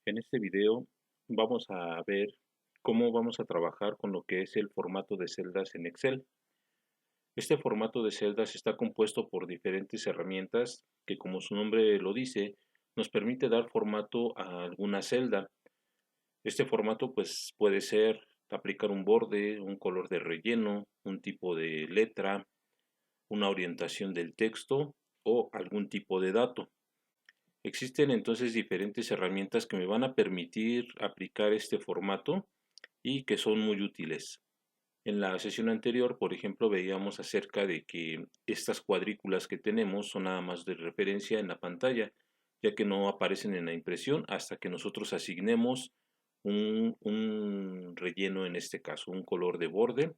En este video vamos a ver cómo vamos a trabajar con lo que es el formato de celdas en Excel. Este formato de celdas está compuesto por diferentes herramientas que, como su nombre lo dice, nos permite dar formato a alguna celda. Este formato pues puede ser aplicar un borde, un color de relleno, un tipo de letra, una orientación del texto o algún tipo de dato. Existen entonces diferentes herramientas que me van a permitir aplicar este formato y que son muy útiles. En la sesión anterior, por ejemplo, veíamos acerca de que estas cuadrículas que tenemos son nada más de referencia en la pantalla, ya que no aparecen en la impresión hasta que nosotros asignemos un relleno, en este caso, un color de borde.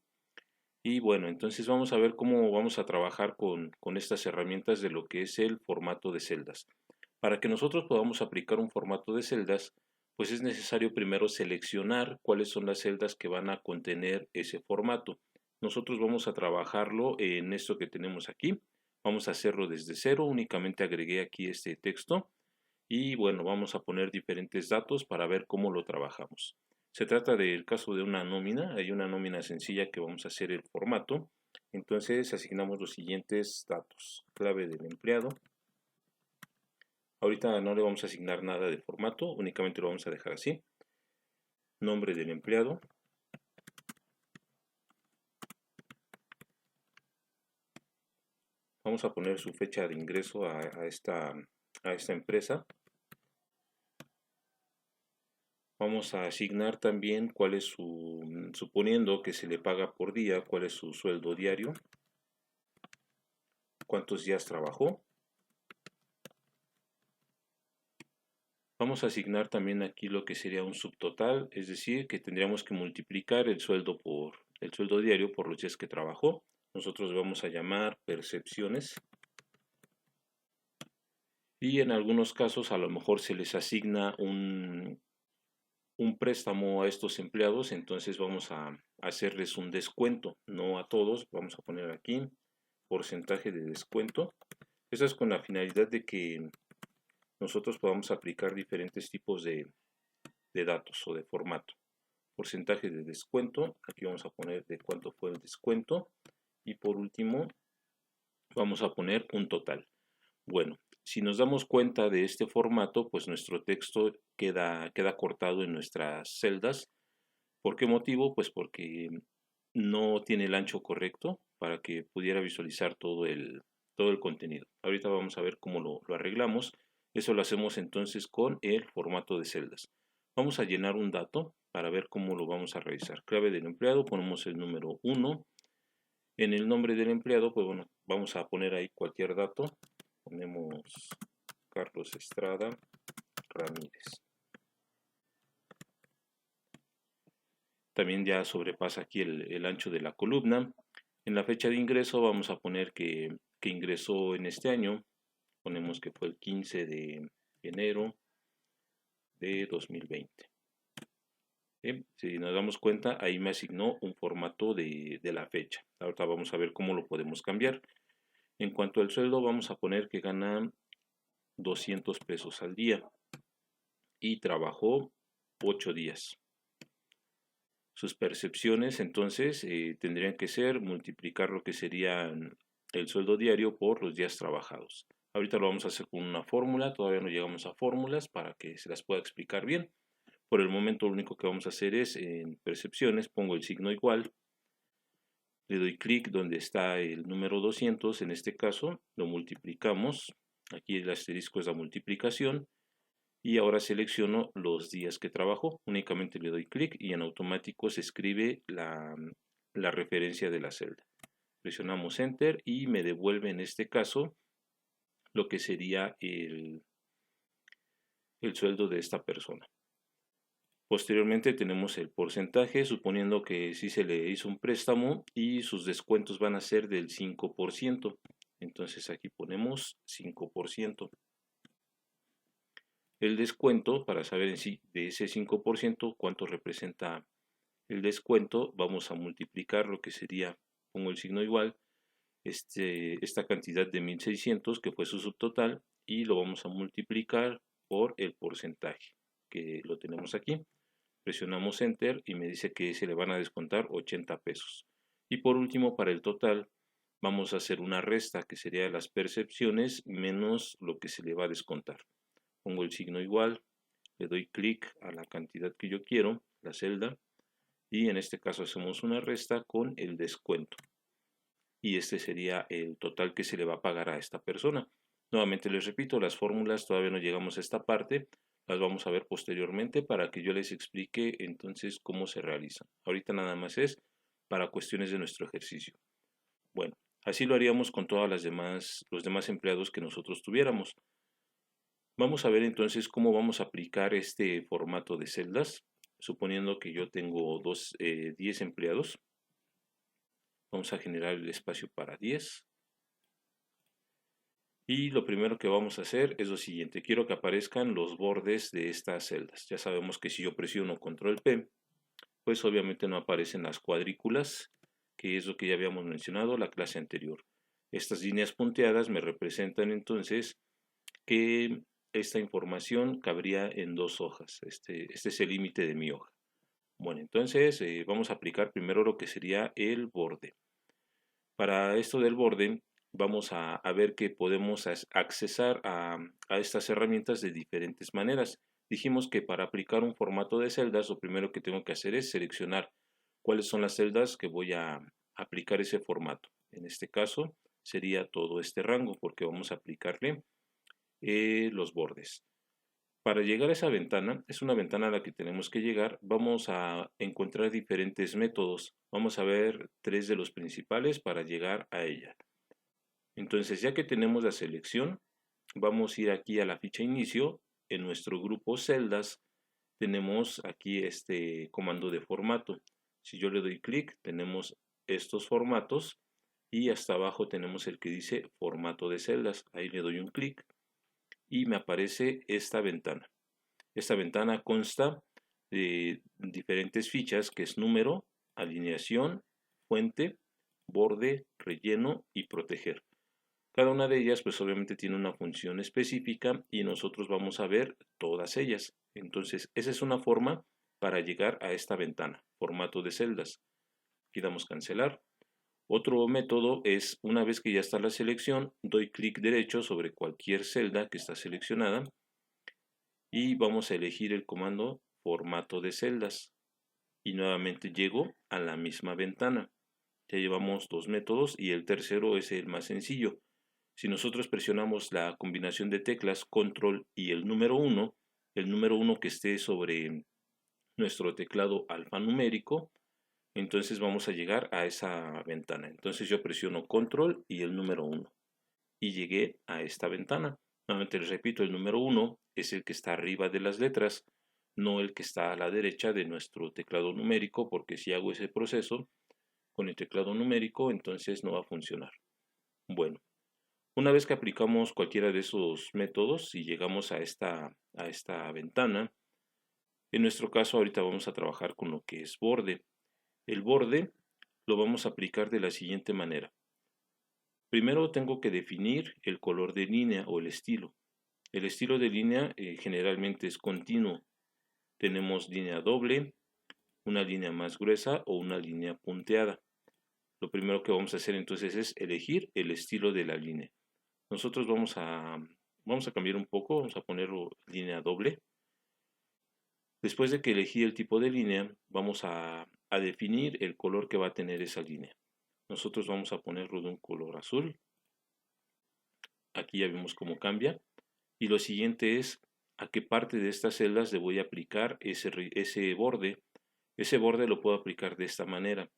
Y bueno, entonces vamos a ver cómo vamos a trabajar con estas herramientas de lo que es el formato de celdas. Para que nosotros podamos aplicar un formato de celdas, pues es necesario primero seleccionar cuáles son las celdas que van a contener ese formato. Nosotros vamos a trabajarlo en esto que tenemos aquí. Vamos a hacerlo desde cero, únicamente agregué aquí este texto y bueno, vamos a poner diferentes datos para ver cómo lo trabajamos. Se trata del caso de una nómina, hay una nómina sencilla que vamos a hacer el formato. Entonces asignamos los siguientes datos: clave del empleado. Ahorita no le vamos a asignar nada de formato, únicamente lo vamos a dejar así. Nombre del empleado. Vamos a poner su fecha de ingreso a esta empresa. Vamos a asignar también cuál es suponiendo que se le paga por día, cuál es su sueldo diario, cuántos días trabajó. Vamos a asignar también aquí lo que sería un subtotal, es decir, que tendríamos que multiplicar el sueldo diario por los días que trabajó. Nosotros vamos a llamar percepciones. Y en algunos casos a lo mejor se les asigna un préstamo a estos empleados, entonces vamos a hacerles un descuento, no a todos, vamos a poner aquí porcentaje de descuento. Eso es con la finalidad de que nosotros podamos aplicar diferentes tipos de datos o de formato. Porcentaje de descuento, aquí vamos a poner de cuánto fue el descuento y por último vamos a poner un total. Bueno, si nos damos cuenta de este formato, pues nuestro texto queda cortado en nuestras celdas. ¿Por qué motivo? Pues porque no tiene el ancho correcto para que pudiera visualizar todo el contenido. Ahorita vamos a ver cómo lo arreglamos. Eso lo hacemos entonces con el formato de celdas. Vamos a llenar un dato para ver cómo lo vamos a realizar. Clave del empleado, ponemos el número 1. En el nombre del empleado, pues bueno, vamos a poner ahí cualquier dato. Ponemos Carlos Estrada Ramírez. También ya sobrepasa aquí el ancho de la columna. En la fecha de ingreso vamos a poner que ingresó en este año. Ponemos que fue el 15 de enero de 2020. Bien, si nos damos cuenta, ahí me asignó un formato de la fecha. Ahorita vamos a ver cómo lo podemos cambiar. En cuanto al sueldo, vamos a poner que gana 200 pesos al día y trabajó 8 días. Sus percepciones entonces tendrían que ser multiplicar lo que sería el sueldo diario por los días trabajados. Ahorita lo vamos a hacer con una fórmula, todavía no llegamos a fórmulas para que se las pueda explicar bien. Por el momento lo único que vamos a hacer es en percepciones, pongo el signo igual, le doy clic donde está el número 200, en este caso lo multiplicamos, aquí el asterisco es la multiplicación, y ahora selecciono los días que trabajó. Únicamente le doy clic y en automático se escribe la referencia de la celda. Presionamos Enter y me devuelve en este caso lo que sería el sueldo de esta persona. Posteriormente tenemos el porcentaje, suponiendo que sí se le hizo un préstamo y sus descuentos van a ser del 5%. Entonces aquí ponemos 5%. El descuento, para saber en sí de ese 5% cuánto representa el descuento, vamos a multiplicar lo que sería, pongo el signo igual, esta cantidad de 1600 que fue su subtotal y lo vamos a multiplicar por el porcentaje. que lo tenemos aquí. Presionamos Enter y me dice que se le van a descontar 80 pesos. Y por último, para el total, vamos a hacer una resta, que sería las percepciones menos lo que se le va a descontar. Pongo el signo igual, le doy clic a la cantidad que yo quiero, la celda, y en este caso hacemos una resta con el descuento. Y este sería el total que se le va a pagar a esta persona. Nuevamente les repito, las fórmulas todavía no llegamos a esta parte, las vamos a ver posteriormente para que yo les explique entonces cómo se realizan. Ahorita nada más es para cuestiones de nuestro ejercicio. Bueno, así lo haríamos con todas los demás empleados que nosotros tuviéramos. Vamos a ver entonces cómo vamos a aplicar este formato de celdas, suponiendo que yo tengo 10 empleados. Vamos a generar el espacio para 10. Y lo primero que vamos a hacer es lo siguiente. Quiero que aparezcan los bordes de estas celdas. Ya sabemos que si yo presiono Control P, pues obviamente no aparecen las cuadrículas, que es lo que ya habíamos mencionado en la clase anterior. Estas líneas punteadas me representan entonces que esta información cabría en 2 hojas. Este es el límite de mi hoja. Bueno, entonces vamos a aplicar primero lo que sería el borde. Para esto del borde, vamos a ver que podemos accesar a estas herramientas de diferentes maneras. Dijimos que para aplicar un formato de celdas, lo primero que tengo que hacer es seleccionar cuáles son las celdas que voy a aplicar ese formato. En este caso sería todo este rango porque vamos a aplicarle los bordes. Para llegar a esa ventana, es una ventana a la que tenemos que llegar, vamos a encontrar diferentes métodos. Vamos a ver 3 de los principales para llegar a ella. Entonces, ya que tenemos la selección, vamos a ir aquí a la ficha inicio. En nuestro grupo celdas tenemos aquí este comando de formato. Si yo le doy clic, tenemos estos formatos y hasta abajo tenemos el que dice formato de celdas. Ahí le doy un clic y me aparece esta ventana. Esta ventana consta de diferentes fichas que es número, alineación, fuente, borde, relleno y proteger. Cada una de ellas pues obviamente tiene una función específica y nosotros vamos a ver todas ellas. Entonces esa es una forma para llegar a esta ventana, formato de celdas. Aquí damos cancelar. Otro método es, una vez que ya está la selección, doy clic derecho sobre cualquier celda que está seleccionada y vamos a elegir el comando formato de celdas y nuevamente llego a la misma ventana. Ya llevamos 2 métodos y el tercero es el más sencillo. Si nosotros presionamos la combinación de teclas control y el número 1 que esté sobre nuestro teclado alfanumérico, entonces vamos a llegar a esa ventana. Entonces yo presiono control y el número 1 y llegué a esta ventana. Nuevamente les repito, el número 1 es el que está arriba de las letras, no el que está a la derecha de nuestro teclado numérico, porque si hago ese proceso con el teclado numérico, entonces no va a funcionar. Bueno, una vez que aplicamos cualquiera de esos métodos y llegamos a esta ventana, en nuestro caso ahorita vamos a trabajar con lo que es borde. El borde lo vamos a aplicar de la siguiente manera. Primero tengo que definir el color de línea o el estilo. El estilo de línea generalmente es continuo. Tenemos línea doble, una línea más gruesa o una línea punteada. Lo primero que vamos a hacer entonces es elegir el estilo de la línea. Nosotros vamos a cambiar un poco, vamos a ponerlo línea doble. Después de que elegí el tipo de línea, vamos a definir el color que va a tener esa línea. Nosotros vamos a ponerlo de un color azul. Aquí ya vemos cómo cambia. Y lo siguiente es a qué parte de estas celdas le voy a aplicar ese borde. Ese borde lo puedo aplicar de esta manera.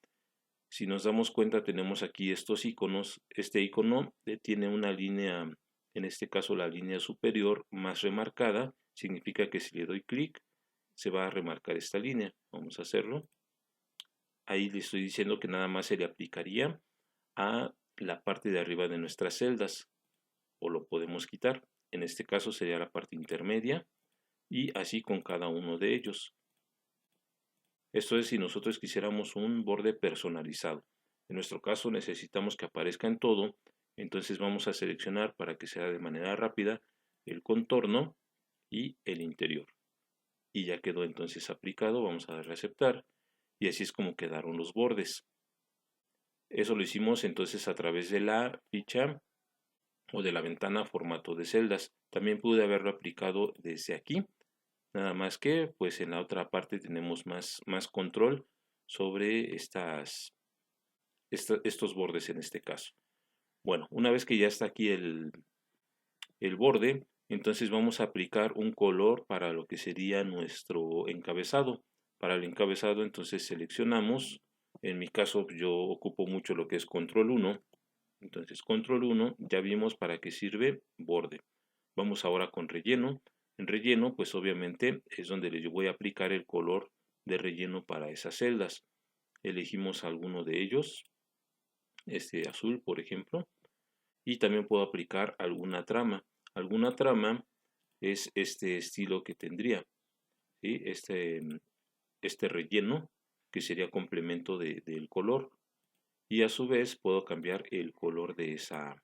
Si nos damos cuenta, tenemos aquí estos iconos. Este icono tiene una línea, en este caso la línea superior más remarcada. Significa que si le doy clic, se va a remarcar esta línea. Vamos a hacerlo. Ahí le estoy diciendo que nada más se le aplicaría a la parte de arriba de nuestras celdas, o lo podemos quitar. En este caso sería la parte intermedia y así con cada uno de ellos. Esto es si nosotros quisiéramos un borde personalizado. En nuestro caso necesitamos que aparezca en todo, entonces vamos a seleccionar para que sea de manera rápida el contorno y el interior. y ya quedó entonces aplicado. Vamos a darle a aceptar y así es como quedaron los bordes. Eso lo hicimos entonces a través de la ficha o de la ventana formato de celdas. También pude haberlo aplicado desde aquí, nada más que pues en la otra parte tenemos más control sobre estos bordes en este caso. Bueno, una vez que ya está aquí el borde, entonces vamos a aplicar un color para lo que sería nuestro encabezado. Para el encabezado entonces seleccionamos, en mi caso yo ocupo mucho lo que es control 1, entonces control 1, ya vimos para qué sirve borde. Vamos ahora con relleno. En relleno pues obviamente es donde le voy a aplicar el color de relleno para esas celdas. Elegimos alguno de ellos, este azul por ejemplo, y también puedo aplicar alguna trama. Alguna trama es este estilo que tendría, ¿sí? Este relleno que sería complemento del color y a su vez puedo cambiar el color de esa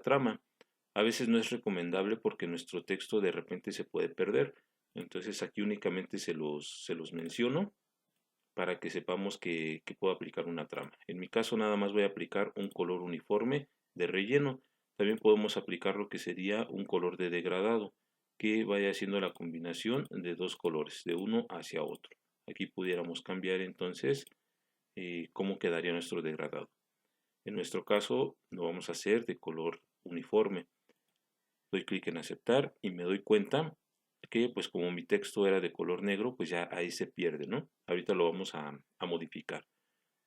trama. A veces no es recomendable porque nuestro texto de repente se puede perder, entonces aquí únicamente se los menciono para que sepamos que puedo aplicar una trama. En mi caso nada más voy a aplicar un color uniforme de relleno. También podemos aplicar lo que sería un color de degradado, que vaya haciendo la combinación de dos colores, de uno hacia otro. Aquí pudiéramos cambiar entonces cómo quedaría nuestro degradado. En nuestro caso lo vamos a hacer de color uniforme. Doy clic en aceptar y me doy cuenta que pues como mi texto era de color negro, pues ya ahí se pierde, ¿no? Ahorita lo vamos a modificar.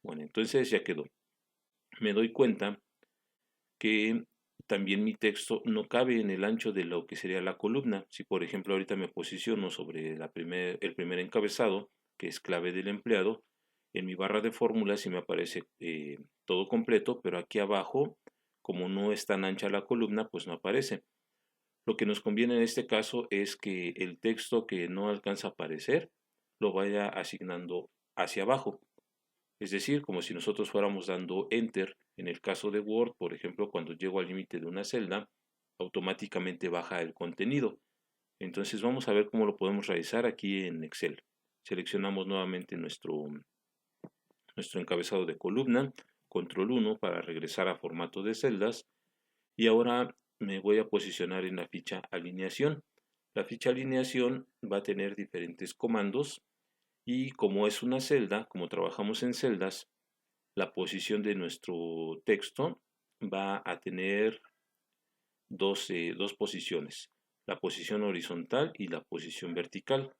Bueno, entonces ya quedó. Me doy cuenta que también mi texto no cabe en el ancho de lo que sería la columna. Si por ejemplo ahorita me posiciono sobre el primer encabezado, que es clave del empleado, en mi barra de fórmulas sí me aparece todo completo, pero aquí abajo, como no es tan ancha la columna, pues no aparece. Lo que nos conviene en este caso es que el texto que no alcanza a aparecer lo vaya asignando hacia abajo. Es decir, como si nosotros fuéramos dando Enter. En el caso de Word, por ejemplo, cuando llego al límite de una celda, automáticamente baja el contenido. Entonces vamos a ver cómo lo podemos realizar aquí en Excel. Seleccionamos nuevamente nuestro encabezado de columna, control 1 para regresar a formato de celdas y ahora me voy a posicionar en la ficha alineación. La ficha alineación va a tener diferentes comandos y como es una celda, como trabajamos en celdas, la posición de nuestro texto va a tener dos posiciones, la posición horizontal y la posición vertical.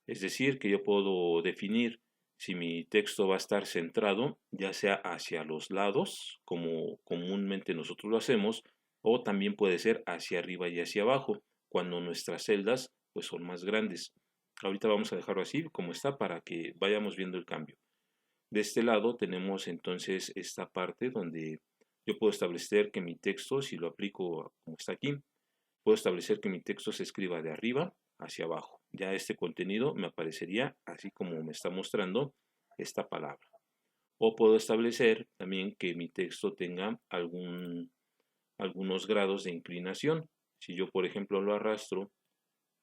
Es decir, que yo puedo definir si mi texto va a estar centrado, ya sea hacia los lados, como comúnmente nosotros lo hacemos, o también puede ser hacia arriba y hacia abajo, cuando nuestras celdas pues son más grandes. Ahorita vamos a dejarlo así como está para que vayamos viendo el cambio. De este lado tenemos entonces esta parte donde yo puedo establecer que mi texto, si lo aplico como está aquí, puedo establecer que mi texto se escriba de arriba hacia abajo. Ya este contenido me aparecería así como me está mostrando esta palabra. O puedo establecer también que mi texto tenga algunos grados de inclinación. Si yo, por ejemplo, lo arrastro,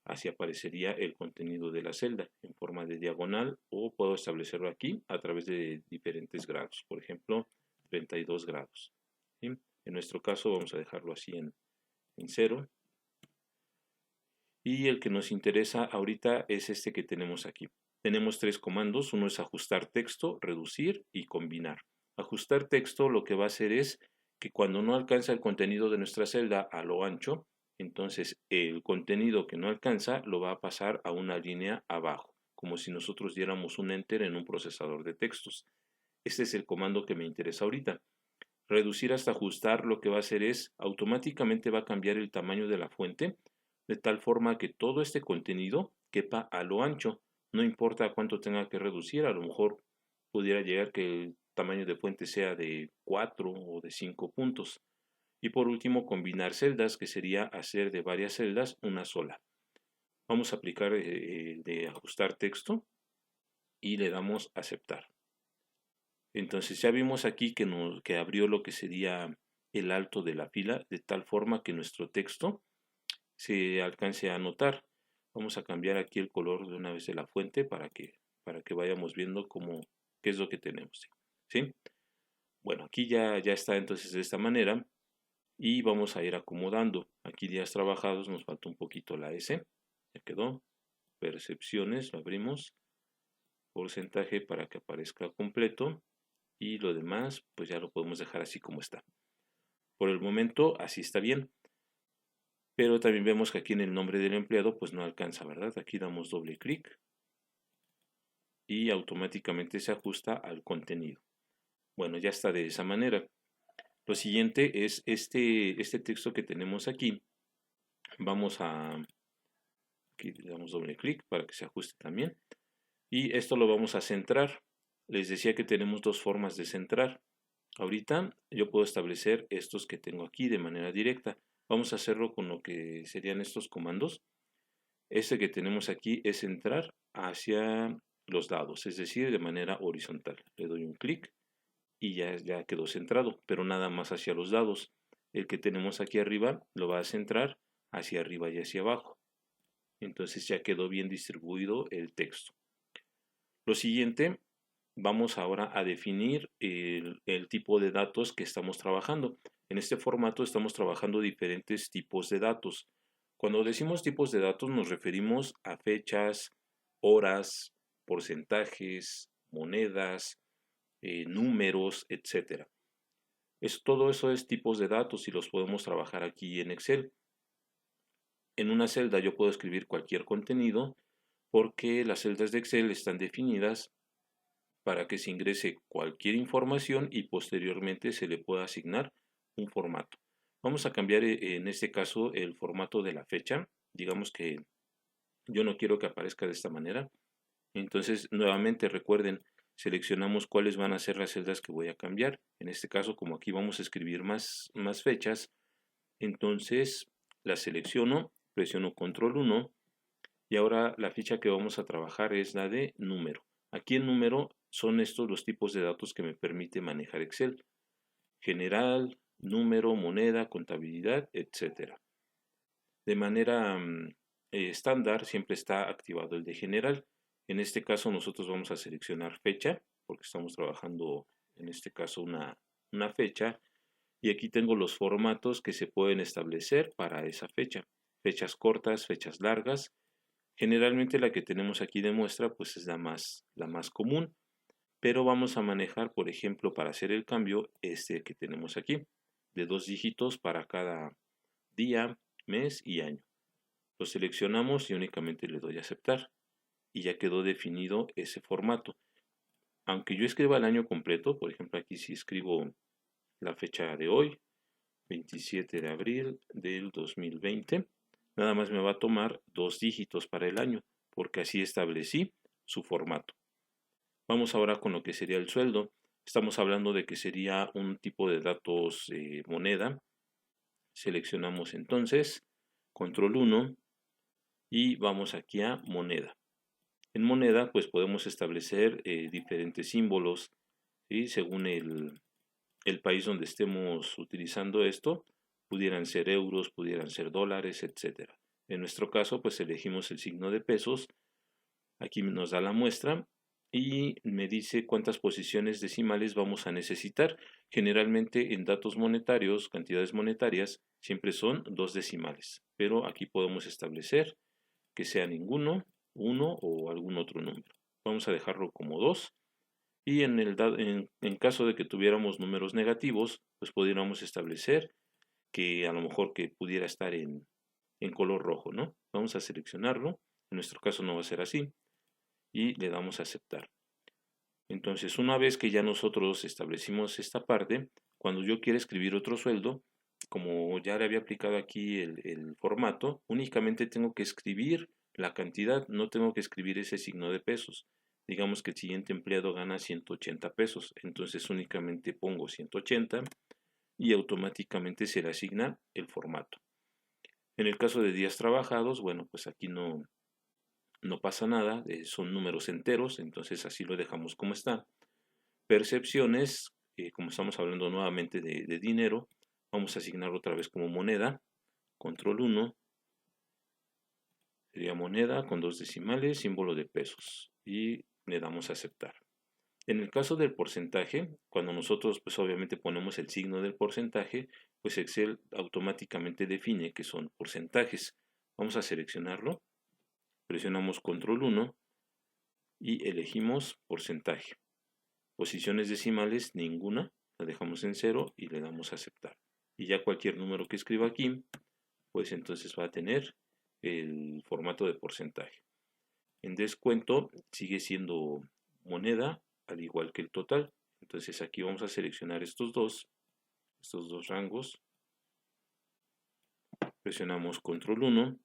así aparecería el contenido de la celda en forma de diagonal o puedo establecerlo aquí a través de diferentes grados. Por ejemplo, 32 grados. ¿Sí? En nuestro caso vamos a dejarlo así en 0. Y el que nos interesa ahorita es este que tenemos aquí. Tenemos tres comandos, uno es ajustar texto, reducir y combinar. Ajustar texto lo que va a hacer es que cuando no alcanza el contenido de nuestra celda a lo ancho, entonces el contenido que no alcanza lo va a pasar a una línea abajo, como si nosotros diéramos un enter en un procesador de textos. Este es el comando que me interesa ahorita. Reducir hasta ajustar lo que va a hacer es automáticamente va a cambiar el tamaño de la fuente de tal forma que todo este contenido quepa a lo ancho. No importa cuánto tenga que reducir, a lo mejor pudiera llegar que el tamaño de fuente sea de 4 o de 5 puntos. Y por último, combinar celdas, que sería hacer de varias celdas una sola. Vamos a aplicar de ajustar texto y le damos aceptar. Entonces ya vimos aquí que abrió lo que sería el alto de la fila de tal forma que nuestro texto se alcance a notar. Vamos a cambiar aquí el color de una vez de la fuente para que vayamos viendo qué es lo que tenemos. ¿Sí? Bueno, aquí ya está entonces de esta manera y vamos a ir acomodando. Aquí días trabajados, nos falta un poquito la S, ya quedó. Percepciones, lo abrimos. Porcentaje para que aparezca completo y lo demás pues ya lo podemos dejar así como está. Por el momento así está bien, pero también vemos que aquí en el nombre del empleado pues no alcanza, ¿verdad? Aquí damos doble clic y automáticamente se ajusta al contenido. Bueno, ya está de esa manera. Lo siguiente es este texto que tenemos aquí. Vamos aquí le damos doble clic para que se ajuste también. Y esto lo vamos a centrar. Les decía que tenemos dos formas de centrar. Ahorita yo puedo establecer estos que tengo aquí de manera directa. Vamos a hacerlo con lo que serían estos comandos. Este que tenemos aquí es centrar hacia los lados, es decir, de manera horizontal. Le doy un clic y ya quedó centrado, pero nada más hacia los lados. El que tenemos aquí arriba lo va a centrar hacia arriba y hacia abajo. Entonces ya quedó bien distribuido el texto. Lo siguiente, vamos ahora a definir el tipo de datos que estamos trabajando. En este formato estamos trabajando diferentes tipos de datos. Cuando decimos tipos de datos nos referimos a fechas, horas, porcentajes, monedas, números, etc. Todo eso es tipos de datos y los podemos trabajar aquí en Excel. En una celda yo puedo escribir cualquier contenido porque las celdas de Excel están definidas para que se ingrese cualquier información y posteriormente se le pueda asignar un formato. Vamos a cambiar en este caso el formato de la fecha. Digamos que yo no quiero que aparezca de esta manera. Entonces, nuevamente recuerden, seleccionamos cuáles van a ser las celdas que voy a cambiar. En este caso, como aquí vamos a escribir más fechas, entonces la selecciono, presiono control 1 y ahora la ficha que vamos a trabajar es la de número. Aquí en número son estos los tipos de datos que me permite manejar Excel. General, número, moneda, contabilidad, etc. De manera estándar siempre está activado el de general. En este caso nosotros vamos a seleccionar fecha, porque estamos trabajando en este caso una fecha. Y aquí tengo los formatos que se pueden establecer para esa fecha. Fechas cortas, fechas largas. Generalmente la que tenemos aquí de muestra pues es la más común, pero vamos a manejar, por ejemplo, para hacer el cambio, este que tenemos aquí, de 2 dígitos para cada día, mes y año. Lo seleccionamos y únicamente le doy a aceptar y ya quedó definido ese formato. Aunque yo escriba el año completo, por ejemplo aquí si escribo la fecha de hoy, 27 de abril del 2020, nada más me va a tomar 2 dígitos para el año, porque así establecí su formato. Vamos ahora con lo que sería el sueldo. Estamos hablando de que sería un tipo de datos moneda. Seleccionamos entonces, control 1 y vamos aquí a moneda. En moneda pues podemos establecer diferentes símbolos, ¿sí? Según el país donde estemos utilizando esto, pudieran ser euros, pudieran ser dólares, etc. En nuestro caso pues elegimos el signo de pesos. Aquí nos da la muestra y me dice cuántas posiciones decimales vamos a necesitar. Generalmente en datos monetarios, cantidades monetarias, siempre son 2 decimales, pero aquí podemos establecer que sea ninguno, 1 o algún otro número. Vamos a dejarlo como 2 y en caso de que tuviéramos números negativos, pues pudiéramos establecer que a lo mejor que pudiera estar en color rojo, ¿no? Vamos a seleccionarlo, en nuestro caso no va a ser así y le damos a aceptar. Entonces, una vez que ya nosotros establecimos esta parte, cuando yo quiera escribir otro sueldo, como ya le había aplicado aquí el formato, únicamente tengo que escribir la cantidad, no tengo que escribir ese signo de pesos. Digamos que el siguiente empleado gana 180 pesos, entonces únicamente pongo 180 y automáticamente se le asigna el formato. En el caso de días trabajados, bueno, pues aquí no pasa nada, son números enteros, entonces así lo dejamos como está. Percepciones, como estamos hablando nuevamente de dinero, vamos a asignar otra vez como moneda, control 1, Sería moneda con 2 decimales, símbolo de pesos y le damos a aceptar. En el caso del porcentaje, cuando nosotros pues obviamente ponemos el signo del porcentaje, pues Excel automáticamente define que son porcentajes. Vamos a seleccionarlo, presionamos control 1 y elegimos porcentaje. Posiciones decimales ninguna, la dejamos en 0 y le damos a aceptar. Y ya cualquier número que escriba aquí, pues entonces va a tener el formato de porcentaje. En descuento sigue siendo moneda, al igual que el total. Entonces aquí vamos a seleccionar estos dos rangos. Presionamos control 1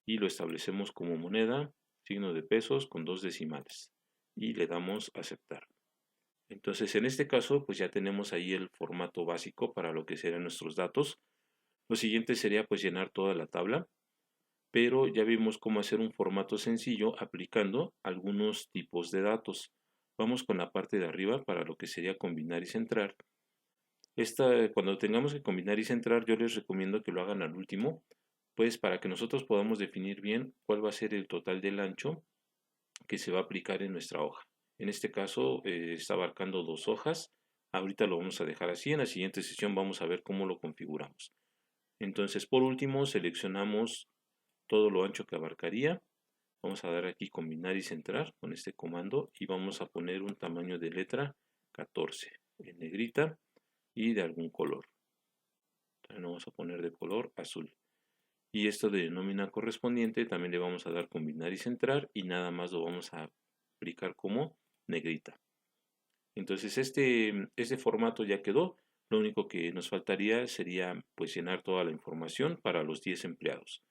y lo establecemos como moneda, signo de pesos con 2 decimales. Y le damos a aceptar. Entonces en este caso pues ya tenemos ahí el formato básico para lo que serán nuestros datos. Lo siguiente sería pues llenar toda la tabla, pero ya vimos cómo hacer un formato sencillo aplicando algunos tipos de datos. Vamos con la parte de arriba para lo que sería combinar y centrar. Cuando tengamos que combinar y centrar, yo les recomiendo que lo hagan al último, pues para que nosotros podamos definir bien cuál va a ser el total del ancho que se va a aplicar en nuestra hoja. En este caso está abarcando 2 hojas. Ahorita lo vamos a dejar así. En la siguiente sesión vamos a ver cómo lo configuramos. Entonces, por último, seleccionamos todo lo ancho que abarcaría. Vamos a dar aquí combinar y centrar con este comando y vamos a poner un tamaño de letra 14 en negrita y de algún color. También vamos a poner de color azul. Y esto de nómina correspondiente también le vamos a dar combinar y centrar y nada más lo vamos a aplicar como negrita. Entonces este formato ya quedó. Lo único que nos faltaría sería pues llenar toda la información para los 10 empleados.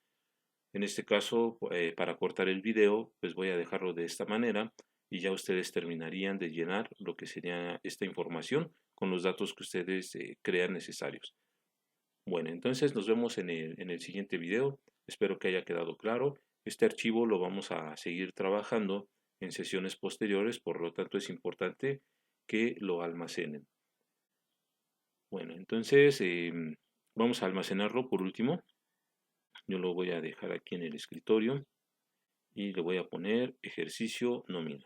En este caso, para cortar el video, pues voy a dejarlo de esta manera y ya ustedes terminarían de llenar lo que sería esta información con los datos que ustedes crean necesarios. Bueno, entonces nos vemos en el siguiente video. Espero que haya quedado claro. Este archivo lo vamos a seguir trabajando en sesiones posteriores, por lo tanto es importante que lo almacenen. Bueno, entonces vamos a almacenarlo por último. Yo lo voy a dejar aquí en el escritorio y le voy a poner ejercicio nómina.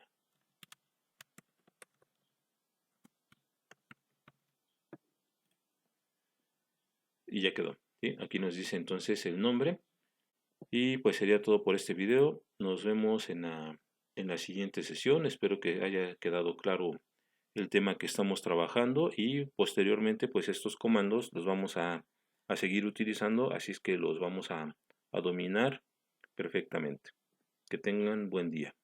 Y ya quedó. ¿Sí? Aquí nos dice entonces el nombre. Y pues sería todo por este video. Nos vemos en la siguiente sesión. Espero que haya quedado claro el tema que estamos trabajando y posteriormente pues estos comandos los vamos a seguir utilizando, así es que los vamos a dominar perfectamente. Que tengan buen día.